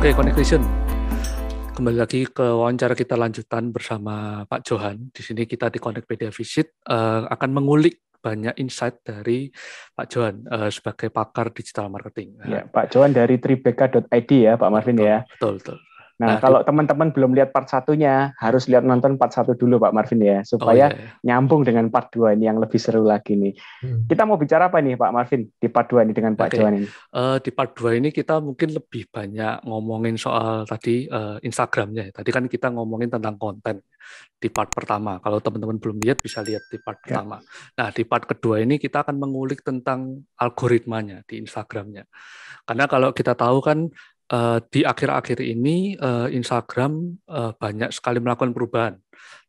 Oke, Connection. Kembali lagi ke wawancara kita lanjutan bersama Pak Johan. Di sini kita di Connectpedia Visit akan mengulik banyak insight dari Pak Johan sebagai pakar digital marketing. Ya, Pak Johan dari tribeka.id ya, Pak Marvin betul, ya. Betul. Nah, kalau teman-teman belum lihat part 1-nya, harus lihat nonton part 1 dulu Pak Marvin ya, supaya nyambung dengan part 2 ini yang lebih seru lagi nih. Kita mau bicara apa nih Pak Marvin di part 2 ini dengan Pak Johan ini? Di part 2 ini kita mungkin lebih banyak ngomongin soal tadi Instagramnya. Tadi kan kita ngomongin tentang konten di part pertama. Kalau teman-teman belum lihat bisa lihat di part pertama. Nah, di part kedua ini kita akan mengulik tentang algoritmanya di Instagramnya. Karena kalau kita tahu kan di akhir-akhir ini Instagram banyak sekali melakukan perubahan,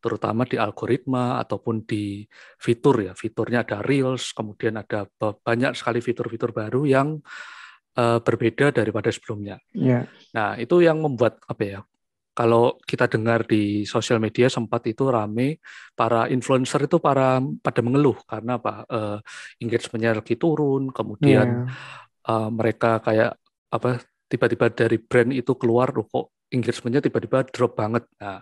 terutama di algoritma ataupun di fitur ya. Fiturnya ada Reels, kemudian ada banyak sekali fitur-fitur baru yang berbeda daripada sebelumnya. Yeah. Nah, itu yang membuat apa ya? Kalau kita dengar di sosial media sempat itu rame, para influencer itu pada mengeluh karena apa? Engagement-nya lagi turun, kemudian mereka kayak apa? Tiba-tiba dari brand itu keluar, kok engagement-nya tiba-tiba drop banget. Nah,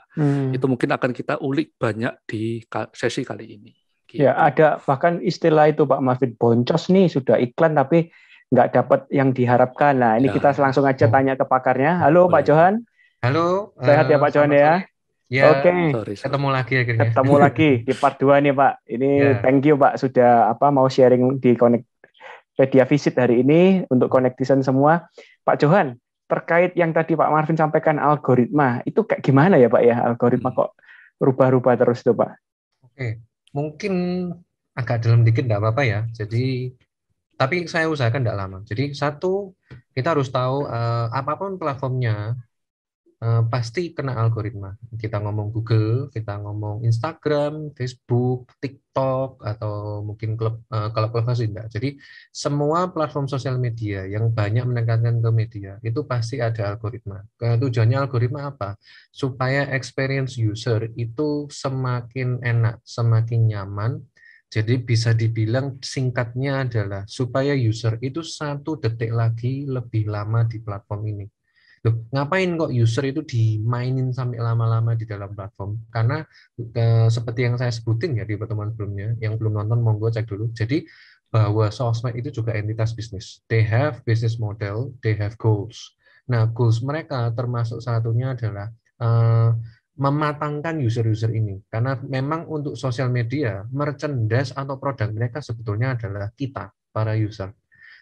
itu mungkin akan kita ulik banyak di sesi kali ini. Gitu. Ya, ada bahkan istilah itu Pak Marvin, boncos nih, sudah iklan tapi nggak dapat yang diharapkan. Nah, ini kita langsung aja tanya ke pakarnya. Halo Pak Johan. Halo. Sehat ya Pak Johan ya? Ya, Oke. Ketemu lagi akhirnya. Ketemu lagi di part 2 nih Pak. Ini thank you Pak sudah mau sharing di Connectpedia Visit hari ini untuk Connectizen semua. Pak Johan, terkait yang tadi Pak Marvin sampaikan algoritma, itu kayak gimana ya Pak ya? Algoritma kok rubah-rubah terus tuh Pak? Oke, mungkin agak dalam dikit nggak apa-apa ya. Jadi, tapi saya usahakan nggak lama. Jadi satu, kita harus tahu apapun platformnya, pasti kena algoritma. Kita ngomong Google, kita ngomong Instagram, Facebook, TikTok, atau mungkin kalau Clubhouse tidak. Jadi semua platform sosial media yang banyak menekankan ke media itu pasti ada algoritma. Tujuannya algoritma apa? Supaya experience user itu semakin enak, semakin nyaman. Jadi bisa dibilang singkatnya adalah supaya user itu 1 detik lagi lebih lama di platform ini. Loh, ngapain kok user itu dimainin sampai lama-lama di dalam platform? Karena seperti yang saya sebutin ya di pertemuan sebelumnya, yang belum nonton monggo cek dulu. Jadi bahwa sosmed itu juga entitas bisnis. They have business model, they have goals. Nah, goals mereka termasuk satunya adalah mematangkan user-user ini. Karena memang untuk sosial media, merchandise atau produk mereka sebetulnya adalah kita, para user.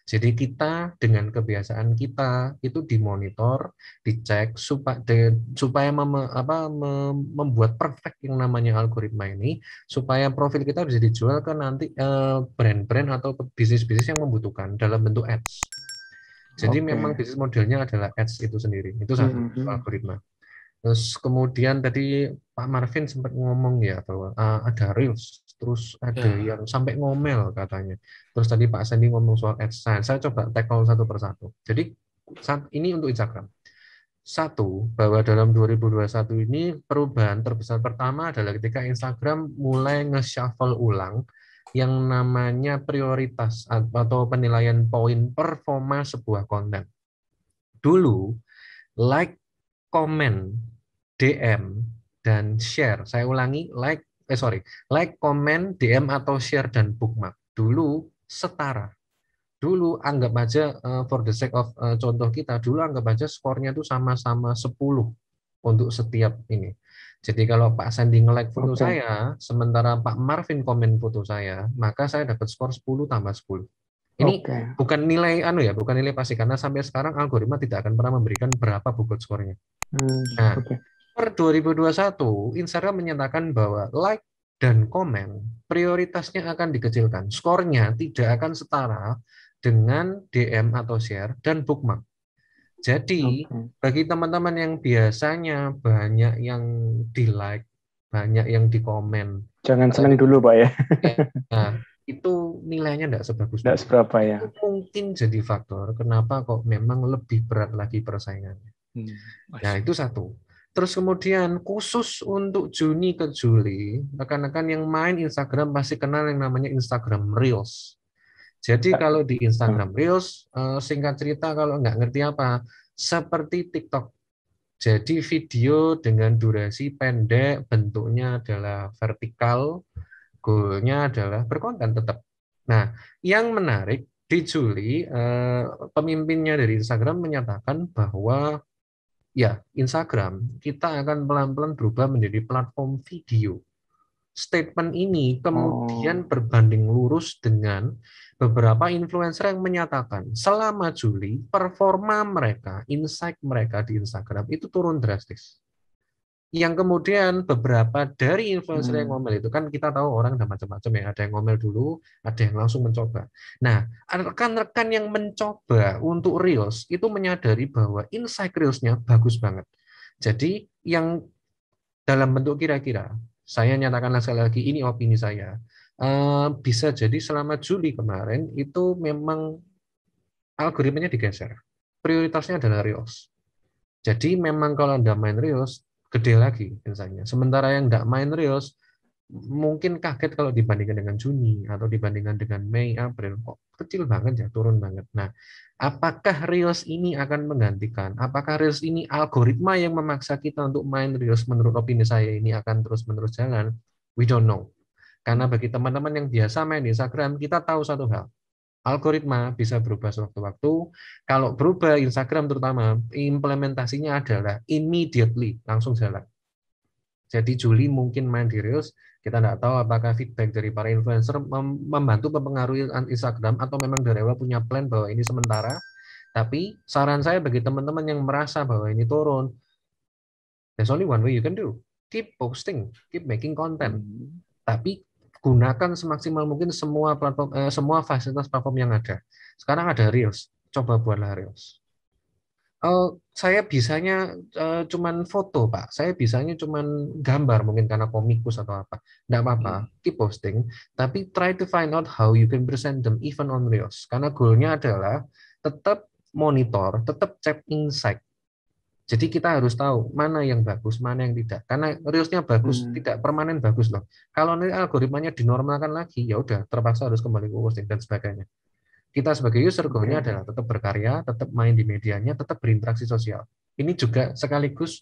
Jadi kita dengan kebiasaan kita itu dimonitor, dicek supaya membuat perfect yang namanya algoritma ini, supaya profil kita bisa dijual ke nanti brand-brand atau bisnis-bisnis yang membutuhkan dalam bentuk ads. Jadi memang bisnis modelnya adalah ads itu sendiri. Itu satu algoritma. Terus kemudian tadi Pak Marvin sempat ngomong ya bahwa ada Reels, terus ada yang sampai ngomel katanya. Terus tadi Pak Sandy ngomong soal AdSense. Saya coba tackle satu persatu. Jadi ini untuk Instagram. Satu, bahwa dalam 2021 ini perubahan terbesar pertama adalah ketika Instagram mulai nge-shuffle ulang yang namanya prioritas atau penilaian poin performa sebuah konten. Dulu, like, komen, DM, dan share. Saya ulangi, like, komen, DM, atau share, dan bookmark. Dulu setara. Dulu anggap aja, for the sake of contoh kita, dulu anggap aja skornya itu sama-sama 10 untuk setiap ini. Jadi kalau Pak Sandi nge-like foto saya, sementara Pak Marvin komen foto saya, maka saya dapat skor 10 tambah 10. Ini bukan nilai bukan nilai pasti, karena sampai sekarang algoritma tidak akan pernah memberikan berapa bobot skornya. Nah, per 2021 Instagram menyatakan bahwa like dan komen prioritasnya akan dikecilkan. Skornya tidak akan setara dengan DM atau share dan bookmark. Jadi, bagi teman-teman yang biasanya banyak yang di-like, banyak yang di-komen, jangan senang dulu, Pak ya. Nah, itu nilainya tidak sebagus itu. Seberapa ya? Itu mungkin jadi faktor kenapa kok memang lebih berat lagi persaingannya. Nah, itu satu. Terus kemudian khusus untuk Juni ke Juli, rekan-rekan yang main Instagram pasti kenal yang namanya Instagram Reels. Jadi kalau di Instagram Reels, singkat cerita kalau nggak ngerti apa, seperti TikTok. Jadi video dengan durasi pendek, bentuknya adalah vertikal, goalnya adalah berkonten tetap. Nah, yang menarik di Juli, pemimpinnya dari Instagram menyatakan bahwa ya Instagram kita akan pelan-pelan berubah menjadi platform video. Statement ini kemudian berbanding lurus dengan beberapa influencer yang menyatakan selama Juli performa mereka, insight mereka di Instagram itu turun drastis. Yang kemudian beberapa dari influencer yang ngomel itu kan kita tahu orang ada macam-macam ya, ada yang ngomel dulu, ada yang langsung mencoba. Nah, rekan-rekan yang mencoba untuk Reels itu menyadari bahwa insight Reels-nya bagus banget. Jadi yang dalam bentuk kira-kira, saya nyatakanlah sekali lagi, ini opini saya, bisa jadi selama Juli kemarin itu memang algoritmanya digeser. Prioritasnya adalah Reels. Jadi memang kalau Anda main Reels, gede lagi misalnya. Sementara yang nggak main Reels, mungkin kaget kalau dibandingkan dengan Juni atau dibandingkan dengan Mei, April, kok kecil banget ya, turun banget. Nah, apakah Reels ini akan menggantikan? Apakah Reels ini algoritma yang memaksa kita untuk main Reels? Menurut opini saya ini akan terus-menerus jalan. We don't know. Karena bagi teman-teman yang biasa main di Instagram, kita tahu satu hal. Algoritma bisa berubah sewaktu-waktu. Kalau berubah Instagram terutama, implementasinya adalah immediately, langsung jalan. Jadi Juli mungkin main di Reels, kita tidak tahu apakah feedback dari para influencer membantu mempengaruhi Instagram atau memang dari awal punya plan bahwa ini sementara. Tapi saran saya bagi teman-teman yang merasa bahwa ini turun, there's only one way you can do. Keep posting, keep making content. Tapi gunakan semaksimal mungkin semua platform, semua fasilitas platform yang ada. Sekarang ada Reels, coba buatlah Reels. Saya bisanya cuman foto, Pak. Saya bisanya cuman gambar, mungkin karena komikus atau apa. Nggak apa-apa, keep posting. Tapi try to find out how you can present them even on Reels. Karena goalnya adalah tetap monitor, tetap cek insight. Jadi kita harus tahu mana yang bagus, mana yang tidak. Karena Reels-nya bagus, tidak permanen bagus loh. Kalau nanti algoritmanya dinormalkan lagi, ya udah terpaksa harus kembali ke posting dan sebagainya. Kita sebagai user goal-nya adalah tetap berkarya, tetap main di medianya, tetap berinteraksi sosial. Ini juga sekaligus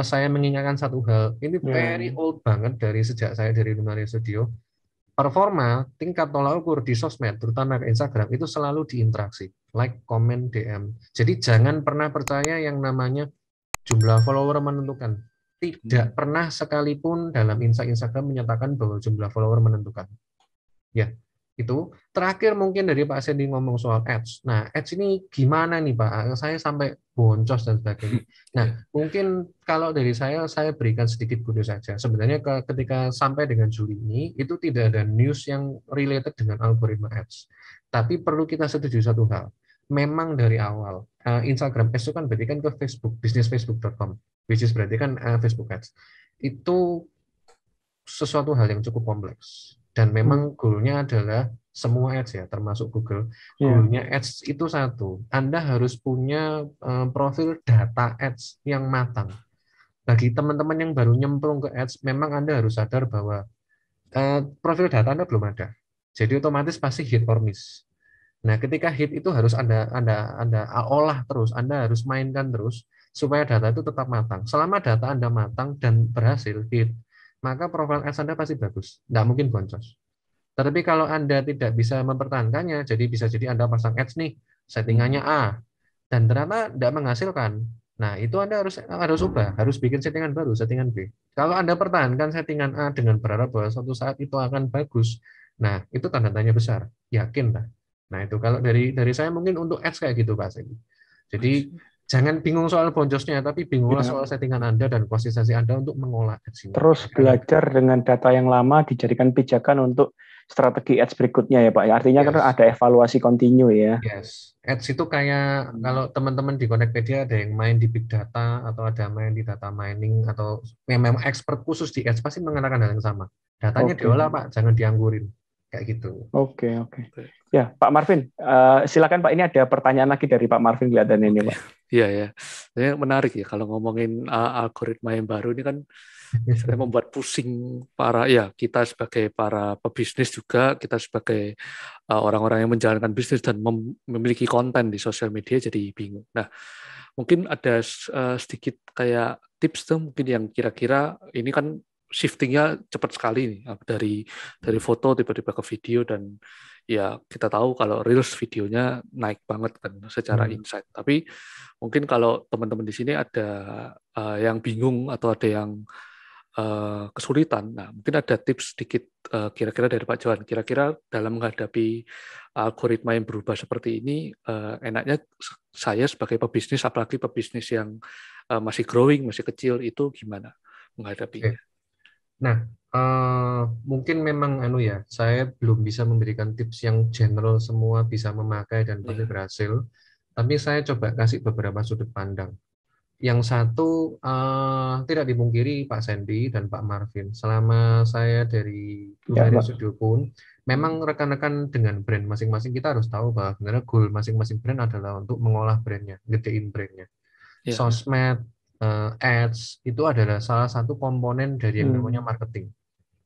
saya mengingatkan satu hal. Ini very old banget dari sejak saya dari Lunaria Studio. Performa, tingkat tolak ukur di sosmed, terutama ke Instagram, itu selalu diinteraksi. Like, comment, DM. Jadi jangan pernah percaya yang namanya jumlah follower menentukan. Tidak pernah sekalipun dalam Instagram menyatakan bahwa jumlah follower menentukan. Ya, itu terakhir mungkin dari Pak Sandy ngomong soal ads. Nah, ads ini gimana nih Pak? Saya sampai boncos dan sebagainya. Nah, mungkin kalau dari saya berikan sedikit kode saja. Sebenarnya ketika sampai dengan Juli ini, itu tidak ada news yang related dengan algoritma ads. Tapi perlu kita setuju satu hal. Memang dari awal, Instagram ads itu kan berarti kan ke Facebook, businessfacebook.com, which is berarti kan Facebook ads. Itu sesuatu hal yang cukup kompleks. Dan memang goal-nya adalah semua ads ya, termasuk Google. Goal-nya ads itu satu, Anda harus punya profil data ads yang matang. Bagi teman-teman yang baru nyemplung ke ads, memang Anda harus sadar bahwa profil data Anda belum ada. Jadi otomatis pasti hit or miss. Nah, ketika hit itu harus Anda olah terus, Anda harus mainkan terus supaya data itu tetap matang. Selama data Anda matang dan berhasil hit, maka profil ads Anda pasti bagus, nggak mungkin boncos. Tetapi kalau Anda tidak bisa mempertahankannya, jadi bisa jadi Anda pasang ads nih, settingannya A, dan ternyata tidak menghasilkan. Nah, itu Anda harus ubah, harus bikin settingan baru, settingan B. Kalau Anda pertahankan settingan A dengan berharap bahwa suatu saat itu akan bagus, nah itu tanda tanya besar, yakin lah. Nah, itu kalau dari saya mungkin untuk ads kayak gitu Pak Sandy. Jadi jangan bingung soal boncosnya, tapi bingunglah soal settingan Anda dan konsistensi Anda untuk mengolah ads ini. Terus belajar dengan data yang lama dijadikan pijakan untuk strategi ads berikutnya ya Pak. Artinya kan ada evaluasi kontinu ya. Yes. Ads itu kayak kalau teman-teman di Connectpedia ada yang main di big data atau ada main di data mining atau yang memang expert khusus di ads pasti mengatakan hal yang sama. Datanya diolah Pak, jangan dianggurin. Kayak gitu. Oke. Ya, Pak Marvin, silakan Pak. Ini ada pertanyaan lagi dari Pak Marvin kelihatannya ini Pak. Iya ya, ini menarik ya kalau ngomongin algoritma yang baru ini kan istilahnya membuat pusing kita sebagai para pebisnis juga, kita sebagai orang-orang yang menjalankan bisnis dan memiliki konten di sosial media jadi bingung. Nah, mungkin ada sedikit kayak tips tuh mungkin yang kira-kira ini kan shiftingnya cepat sekali nih dari foto tiba-tiba ke video, dan ya kita tahu kalau Reels videonya naik banget kan secara insight. Tapi mungkin kalau teman-teman di sini ada yang bingung atau ada yang kesulitan, nah mungkin ada tips sedikit kira-kira dari Pak Johan. Kira-kira dalam menghadapi algoritma yang berubah seperti ini, enaknya saya sebagai pebisnis, apalagi pebisnis yang masih growing, masih kecil, itu gimana menghadapinya? Nah, mungkin memang saya belum bisa memberikan tips yang general semua bisa memakai dan pasti berhasil. Tapi saya coba kasih beberapa sudut pandang. Yang satu, tidak dipungkiri Pak Sandy dan Pak Marvin, selama saya dari studio pun, memang rekan-rekan dengan brand masing-masing kita harus tahu bahwa sebenarnya goal masing-masing brand adalah untuk mengolah brandnya, gedein brandnya. Sosmed, ads itu adalah salah satu komponen dari yang namanya marketing.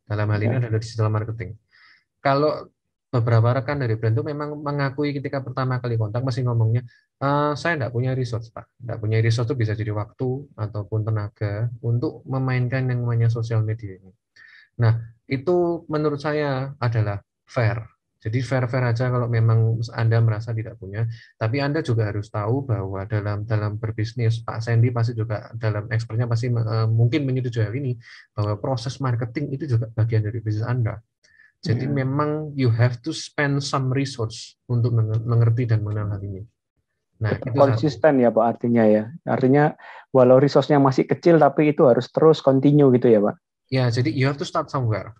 Dalam hal ini adalah digital marketing. Kalau beberapa rekan dari brand itu memang mengakui ketika pertama kali kontak masih ngomongnya, saya nggak punya resource Pak. Nggak punya resource itu bisa jadi waktu ataupun tenaga untuk memainkan yang namanya sosial media ini. Nah, itu menurut saya adalah fair. Jadi fair-fair aja kalau memang Anda merasa tidak punya, tapi Anda juga harus tahu bahwa dalam berbisnis, Pak Sandy pasti juga dalam expertnya pasti mungkin menyetujui hal ini, bahwa proses marketing itu juga bagian dari bisnis Anda. Jadi memang you have to spend some resource untuk mengerti dan mengenal hal ini. Nah, itu konsisten ya Pak artinya ya. Artinya walau resource-nya masih kecil tapi itu harus terus continue gitu ya Pak. Ya, jadi you have to start somewhere.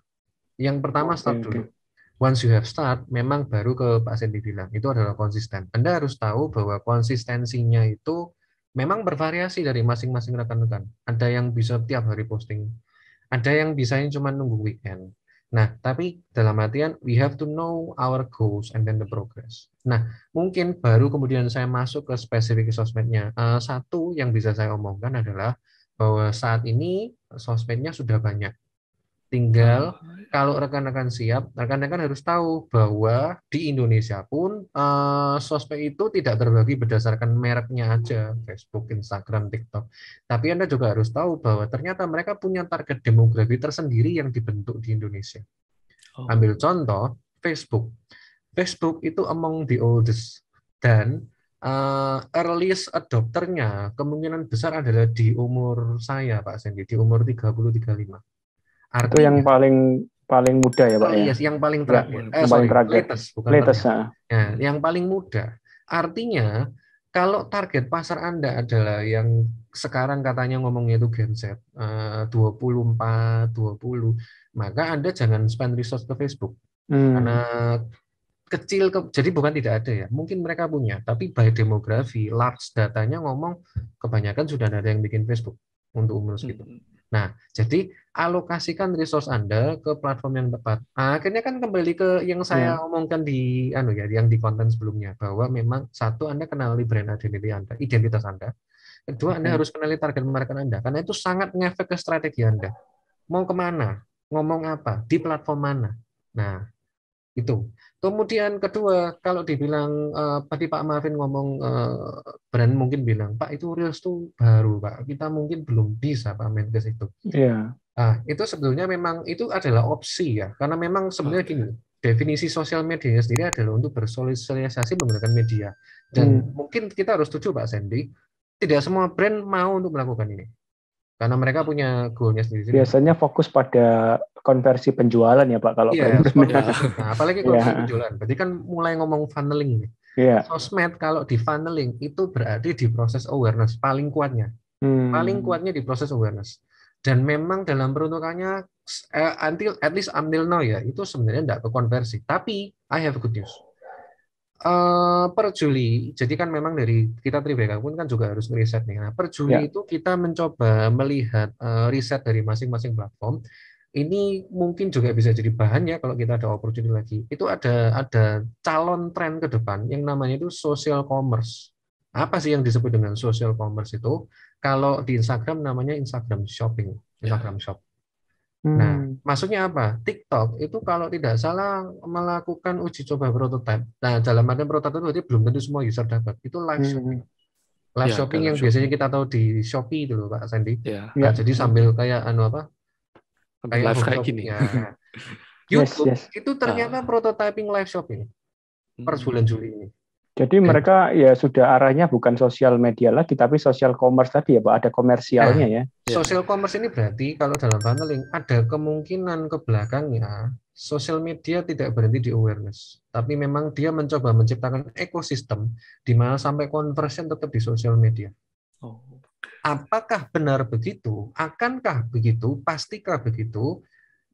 Yang pertama start dulu. Once you have start, memang baru ke Pak Sandy bilang, itu adalah konsisten. Anda harus tahu bahwa konsistensinya itu memang bervariasi dari masing-masing rekan-rekan. Ada yang bisa tiap hari posting, ada yang bisanya cuma nunggu weekend. Nah, tapi dalam artian, we have to know our goals and then the progress. Nah, mungkin baru kemudian saya masuk ke spesifik sosmednya. Satu yang bisa saya omongkan adalah bahwa saat ini sosmednya sudah banyak. Tinggal kalau rekan-rekan siap, rekan-rekan harus tahu bahwa di Indonesia pun sosmed itu tidak terbagi berdasarkan mereknya aja, Facebook, Instagram, TikTok. Tapi Anda juga harus tahu bahwa ternyata mereka punya target demografi tersendiri yang dibentuk di Indonesia. Ambil contoh, Facebook. Facebook itu among the oldest dan earliest adopternya kemungkinan besar adalah di umur saya, Pak Sandy, di umur 30-35. Itu yang paling muda ya Pak ya? Yang paling terakhir. Latest, bukan latest. Ya, yang paling muda. Artinya, kalau target pasar Anda adalah yang sekarang katanya ngomongnya itu Gen Z, 24, 20, maka Anda jangan spend resource ke Facebook. Karena kecil, jadi bukan tidak ada ya. Mungkin mereka punya, tapi by demografi, large datanya ngomong kebanyakan sudah ada yang bikin Facebook untuk umur segitu. Nah, jadi alokasikan resource Anda ke platform yang tepat. Akhirnya kan kembali ke yang saya omongkan di yang di konten sebelumnya, bahwa memang satu, Anda kenali brand identitas Anda. Kedua, Anda harus kenali target market Anda, karena itu sangat ngefek ke strategi Anda. Mau kemana? Ngomong apa? Di platform mana? Nah, itu. Kemudian kedua, kalau dibilang tadi Pak Marvin ngomong brand mungkin bilang, Pak itu Reels tuh baru Pak, kita mungkin belum bisa Pak main ke situ. Itu sebetulnya memang itu adalah opsi ya, karena memang sebenarnya gini, definisi sosial media sendiri adalah untuk bersosialisasi menggunakan media. Dan mungkin kita harus setuju Pak Sandy, tidak semua brand mau untuk melakukan ini. Karena mereka punya goal-nya sendiri. Biasanya fokus pada konversi penjualan ya Pak kalau nah, apalagi konversi penjualan. Berarti kan mulai ngomong funneling. Sosmed kalau di funneling itu berarti di proses awareness paling kuatnya. Paling kuatnya di proses awareness. Dan memang dalam peruntukannya at least until now ya, itu sebenarnya tidak ke konversi. Tapi I have good news. Per Juli, jadi kan memang dari kita Tribeka pun kan juga harus meriset nih. Nah, per Juli itu kita mencoba melihat riset dari masing-masing platform. Ini mungkin juga bisa jadi bahan ya kalau kita ada opportunity lagi. Itu ada calon tren ke depan yang namanya itu social commerce. Apa sih yang disebut dengan social commerce itu? Kalau di Instagram namanya Instagram shopping. Instagram Shop. Nah, maksudnya apa? TikTok itu kalau tidak salah melakukan uji coba prototipe. Nah, dalam artian prototipe itu berarti belum tentu semua user dapat. Itu live shopping. Live Ya, shopping ada yang live biasanya shopping. kita tahu di Shopee itu loh, Pak Sandy. Ya, Nah, jadi sambil kayak sambil kayak live home kayak gini. shopping ya. YouTube itu ternyata prototyping live shopping per bulan Juli ini. Jadi mereka ya sudah arahnya bukan sosial media lagi, tapi sosial commerce tadi ya Pak, ada komersialnya ya. Social commerce ini berarti kalau dalam funneling ada kemungkinan ke belakangnya sosial media tidak berhenti di awareness, tapi memang dia mencoba menciptakan ekosistem di mana sampai conversion tetap di sosial media. Apakah benar begitu? Akankah begitu? Pastikah begitu?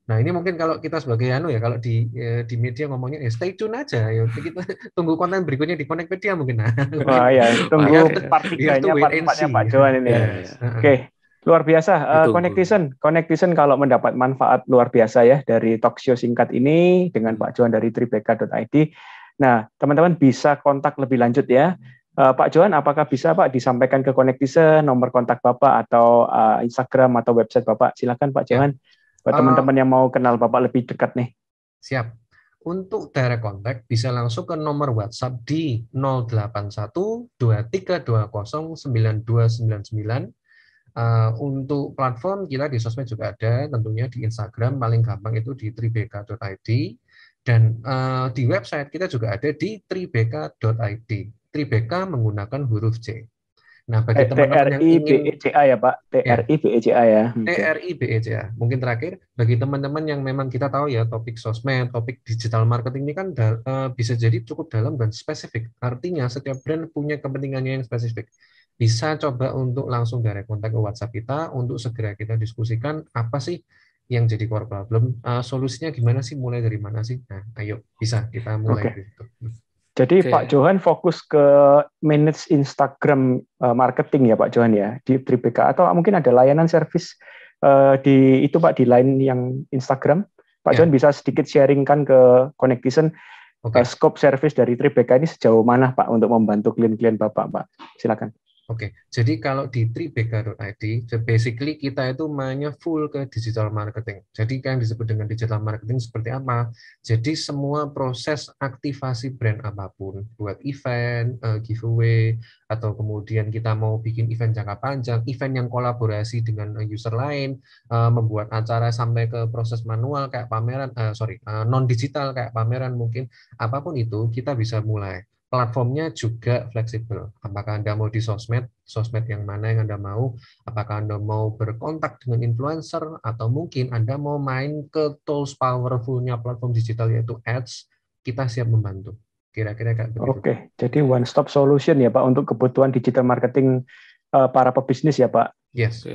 Nah, ini mungkin kalau kita sebagai kalau di media ngomongnya stay tune aja ya, kita tunggu konten berikutnya di Connectpedia mungkin. Wah ya, tunggu part 3-nya, part 4-nya Pak Johan ini. Oke, luar biasa. Connectizen kalau mendapat manfaat luar biasa ya dari talkshow singkat ini dengan Pak Johan dari tribeka.id. Nah, teman-teman bisa kontak lebih lanjut ya. Pak Johan, apakah bisa Pak disampaikan ke Connectizen nomor kontak Bapak atau Instagram atau website Bapak? Silakan Pak Johan. Buat teman-teman yang mau kenal Bapak lebih dekat nih. Siap. Untuk direct contact bisa langsung ke nomor WhatsApp di 081 2320 9299. Untuk platform kita di sosmed juga ada, tentunya di Instagram paling gampang itu di tribeka.id, dan di website kita juga ada di tribeka.id. Tribeka menggunakan huruf C. Nah, bagi teman-teman yang ingin TRIBECA ya Pak, TRIBECA ya. TRIBECA. Mungkin terakhir bagi teman-teman yang memang kita tahu ya topik sosmed, topik digital marketing ini kan bisa jadi cukup dalam dan spesifik. Artinya setiap brand punya kepentingannya yang spesifik. Bisa coba untuk langsung direct kontak ke WhatsApp kita untuk segera kita diskusikan apa sih yang jadi core problem, solusinya gimana sih, mulai dari mana sih. Nah, ayo bisa kita mulai dari situ. Jadi Pak Johan fokus ke manage Instagram marketing ya Pak Johan ya di Tribeka, atau mungkin ada layanan service di itu Pak di line yang Instagram. Pak Johan bisa sedikit sharingkan ke Connectizen scope service dari Tribeka ini sejauh mana Pak untuk membantu klien-klien Bapak Pak. Silakan. Oke, jadi kalau di tribeka.id, basically kita itu mainnya full ke digital marketing. Jadi yang disebut dengan digital marketing seperti apa? Jadi semua proses aktivasi brand apapun, buat event, giveaway, atau kemudian kita mau bikin event jangka panjang, event yang kolaborasi dengan user lain, membuat acara sampai ke proses manual kayak pameran, non-digital kayak pameran mungkin, apapun itu kita bisa mulai. Platformnya juga fleksibel. Apakah Anda mau di sosmed yang mana yang Anda mau? Apakah Anda mau berkontak dengan influencer? Atau mungkin Anda mau main ke tools powerful-nya platform digital yaitu ads? Kita siap membantu. Kira-kira kayak begitu. Oke, jadi one stop solution ya Pak untuk kebutuhan digital marketing para pebisnis ya Pak? Yes.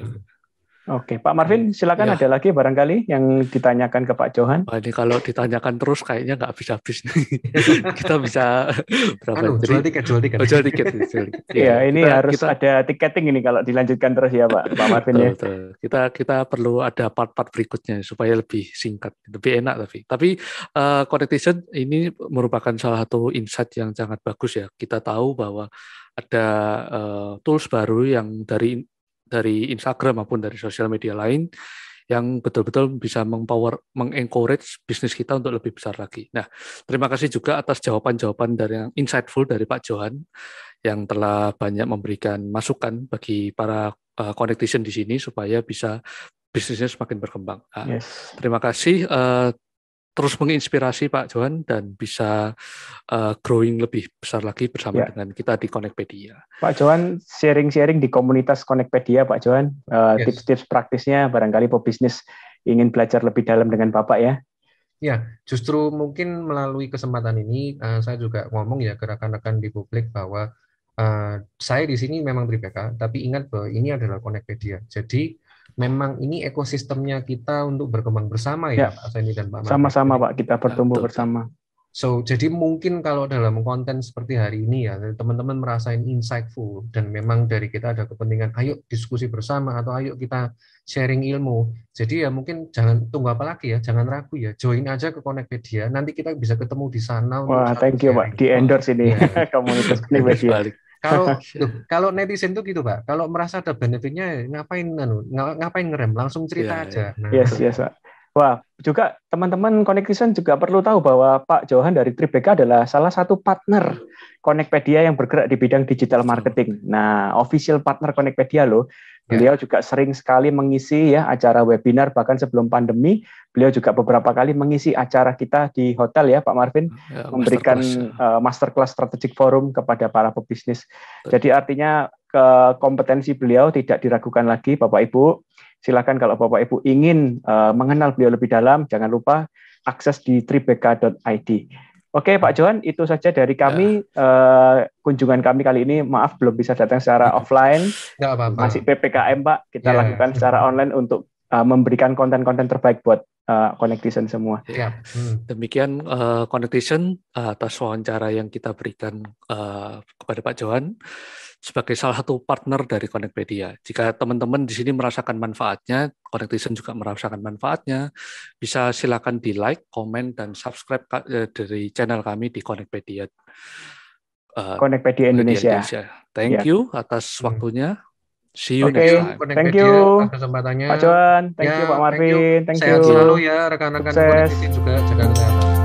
Oke, Pak Marvin, silakan ada lagi barangkali yang ditanyakan ke Pak Johan. Wah, ini kalau ditanyakan terus kayaknya nggak habis-habis nih. Kita bisa berapa? Jual tiket. Iya, ini harus ada tiketing ini kalau dilanjutkan terus ya Pak Marvin ya. Betul. Kita perlu ada part-part berikutnya supaya lebih singkat, lebih enak tapi Connectizen ini merupakan salah satu insight yang sangat bagus ya. Kita tahu bahwa ada tools baru yang dari Instagram maupun dari sosial media lain yang betul-betul bisa mengencourage bisnis kita untuk lebih besar lagi. Nah, terima kasih juga atas jawaban-jawaban dari yang insightful dari Pak Johan yang telah banyak memberikan masukan bagi para Connectizen di sini supaya bisa bisnisnya semakin berkembang. Nah, terima kasih. Terus menginspirasi Pak Johan dan bisa growing lebih besar lagi bersama dengan kita di Connectpedia. Pak Johan sharing-sharing di komunitas Connectpedia, Pak Johan, tips-tips praktisnya barangkali pebisnis ingin belajar lebih dalam dengan Bapak ya. Ya, justru mungkin melalui kesempatan ini saya juga ngomong ya ke rekan-rekan di publik bahwa saya di sini memang Tribeka, tapi ingat bahwa ini adalah Connectpedia. Jadi memang ini ekosistemnya kita untuk berkembang bersama ya Pak Seni dan Pak Marvin. Sama-sama Pak, kita bertumbuh bersama. So, jadi mungkin kalau dalam konten seperti hari ini ya, teman-teman merasain insightful dan memang dari kita ada kepentingan, ayo diskusi bersama atau ayo kita sharing ilmu. Jadi ya mungkin jangan tunggu apa lagi ya, jangan ragu ya, join aja ke Connectpedia, nanti kita bisa ketemu di sana. Wah, thank you Pak, di endorse ini komunitas Connectpedia. Kalau netizen tuh gitu Pak, kalau merasa ada benefitnya ngapain ngerem, langsung cerita aja. Nah, yes Pak. Wah, juga teman-teman Connectizen juga perlu tahu bahwa Pak Johan dari Tribeka adalah salah satu partner Connectpedia yang bergerak di bidang digital marketing. Nah, official partner Connectpedia loh. Beliau juga sering sekali mengisi ya acara webinar, bahkan sebelum pandemi beliau juga beberapa kali mengisi acara kita di hotel ya Pak Marvin, memberikan masterclass strategic forum kepada para pebisnis. Jadi artinya kompetensi beliau tidak diragukan lagi Bapak Ibu. Silakan kalau Bapak Ibu ingin mengenal beliau lebih dalam, jangan lupa akses di tribeka.id. Oke Pak Johan, itu saja dari kami. Kunjungan kami kali ini, maaf belum bisa datang secara offline. Nggak apa-apa. Masih PPKM Pak, kita lakukan secara online untuk memberikan konten-konten terbaik buat Connectizen semua. Demikian Connectizen atas wawancara yang kita berikan kepada Pak Johan sebagai salah satu partner dari Connectpedia. Jika teman-teman di sini merasakan manfaatnya, Connectizen juga merasakan manfaatnya, bisa silakan di like, komen, dan subscribe dari channel kami di Connectpedia. Connectpedia Indonesia. Thank you atas waktunya. See you next time. Thank you kesempatannya. Pak Johan, thank you Pak Marvin, thank you. Sehat selalu ya rekan-rekan Connectizen juga, jaga kesehatan.